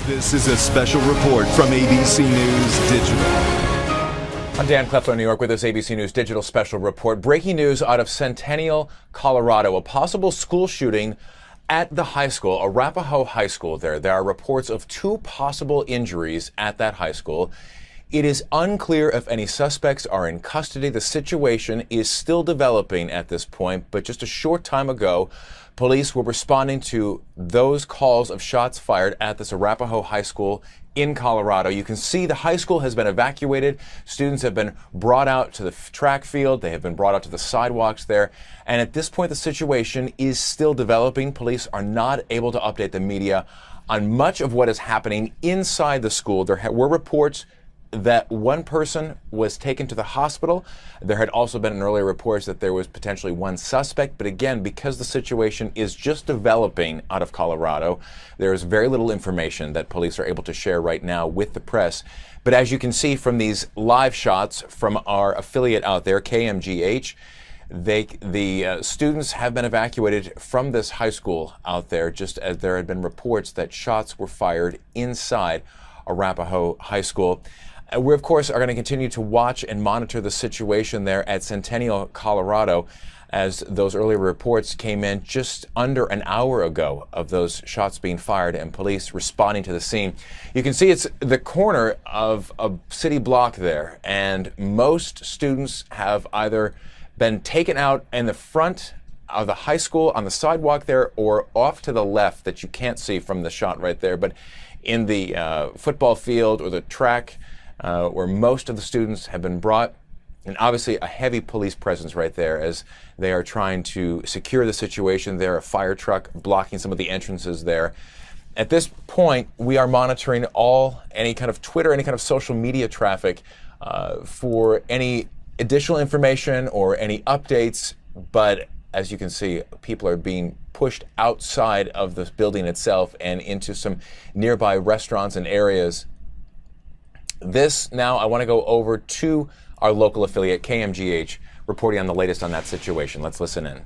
This is a special report from ABC News Digital. I'm Dan Kleffler, New York, with this ABC News Digital special report. Breaking news out of Centennial, Colorado. A possible school shooting at the high school, Arapahoe High School there. There are reports of 2 possible injuries at that high school. It is unclear if any suspects are in custody. The situation is still developing at this point, but just a short time ago, police were responding to those calls of shots fired at this Arapahoe High School in Colorado. You can see the high school has been evacuated. Students have been brought out to the track field. They have been brought out to the sidewalks there. And at this point, the situation is still developing. Police are not able to update the media on much of what is happening inside the school. There were reports that one person was taken to the hospital. There had also been an earlier reports that there was potentially one suspect. But again, because the situation is just developing out of Colorado, there is very little information that police are able to share right now with the press. But as you can see from these live shots from our affiliate out there, KMGH, the students have been evacuated from this high school out there, just as there had been reports that shots were fired inside Arapahoe High School. We, of course, are going to continue to watch and monitor the situation there at Centennial, Colorado, as those earlier reports came in just under an hour ago of those shots being fired and police responding to the scene. You can see it's the corner of a city block there, and most students have either been taken out in the front of the high school on the sidewalk there or off to the left that you can't see from the shot right there, but in the football field or the track where most of the students have been brought. And obviously a heavy police presence right there as they are trying to secure the situation there, a fire truck blocking some of the entrances there. At this point, we are monitoring any kind of Twitter, any kind of social media traffic for any additional information or any updates. But as you can see, people are being pushed outside of this building itself and into some nearby restaurants and areas. This now, I want to go over to our local affiliate, KMGH, reporting on the latest on that situation. Let's listen in.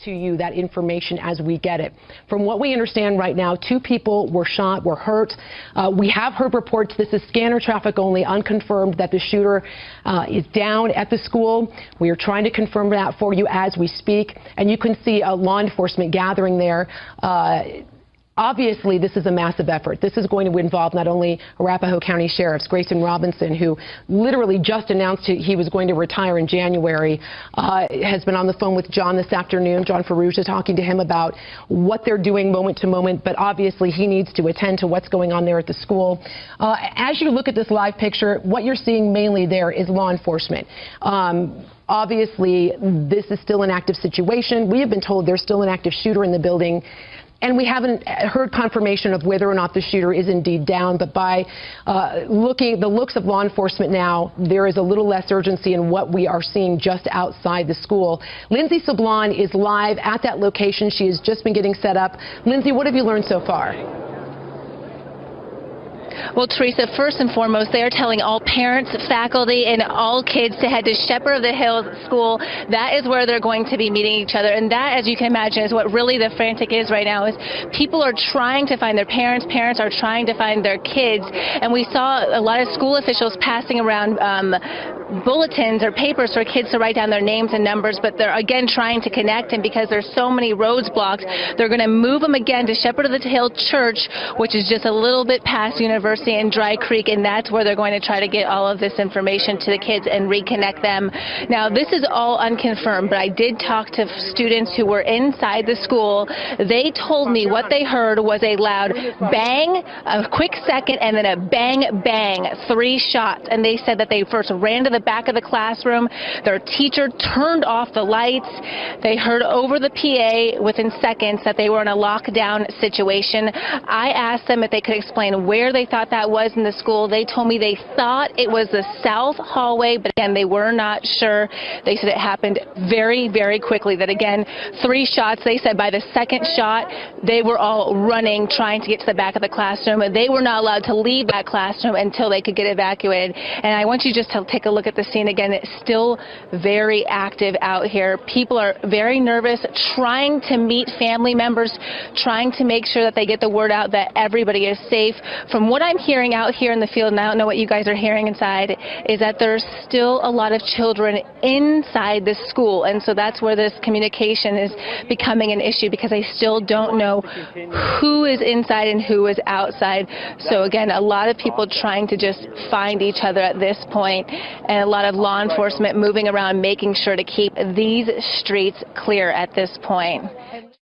To you that information as we get it. From what we understand right now, 2 people were shot, were hurt. We have heard reports, this is scanner traffic only, unconfirmed, that the shooter is down at the school. We are trying to confirm that for you as we speak. And you can see a law enforcement gathering there. Obviously, this is a massive effort. This is going to involve not only Arapahoe County Sheriffs, Grayson Robinson, who literally just announced he was going to retire in January, has been on the phone with John this afternoon, John Ferrugia, talking to him about what they're doing moment to moment, but obviously he needs to attend to what's going on there at the school. As you look at this live picture, what you're seeing mainly there is law enforcement. Obviously, this is still an active situation. We have been told there's still an active shooter in the building. And we haven't heard confirmation of whether or not the shooter is indeed down. But by the looks of law enforcement now, there is a little less urgency in what we are seeing just outside the school. Lindsay Sablon is live at that location. She has just been getting set up. Lindsay, what have you learned so far? Well, Teresa, first and foremost, they are telling all parents, faculty, and all kids to head to Shepherd of the Hills School. That is where they're going to be meeting each other. And that, as you can imagine, is what really the frantic is right now, is people are trying to find their parents. Parents are trying to find their kids. And we saw a lot of school officials passing around bulletins or papers for kids to write down their names and numbers, but they're again trying to connect, and because there's so many roads blocked, they're going to move them again to Shepherd of the Hill Church, which is just a little bit past University and Dry Creek, and that's where they're going to try to get all of this information to the kids and reconnect them. Now, this is all unconfirmed, but I did talk to students who were inside the school. They told me what they heard was a loud bang, a quick second, and then a bang, bang, 3 shots, and they said that they first ran to the back of the classroom. Their teacher turned off the lights. They heard over the PA within seconds that they were in a lockdown situation. I asked them if they could explain where they thought shot that was in the school. They told me they thought it was the south hallway, but again, they were not sure. They said it happened very, very quickly. That again, 3 shots. They said by the second shot, they were all running, trying to get to the back of the classroom. They were not allowed to leave that classroom until they could get evacuated. And I want you just to take a look at the scene again. It's still very active out here. People are very nervous, trying to meet family members, trying to make sure that they get the word out that everybody is safe. From what I'm hearing out here in the field, and I don't know what you guys are hearing inside, is that there's still a lot of children inside the school. And so that's where this communication is becoming an issue, because I still don't know who is inside and who is outside. So again, a lot of people trying to just find each other at this point, and a lot of law enforcement moving around, making sure to keep these streets clear at this point.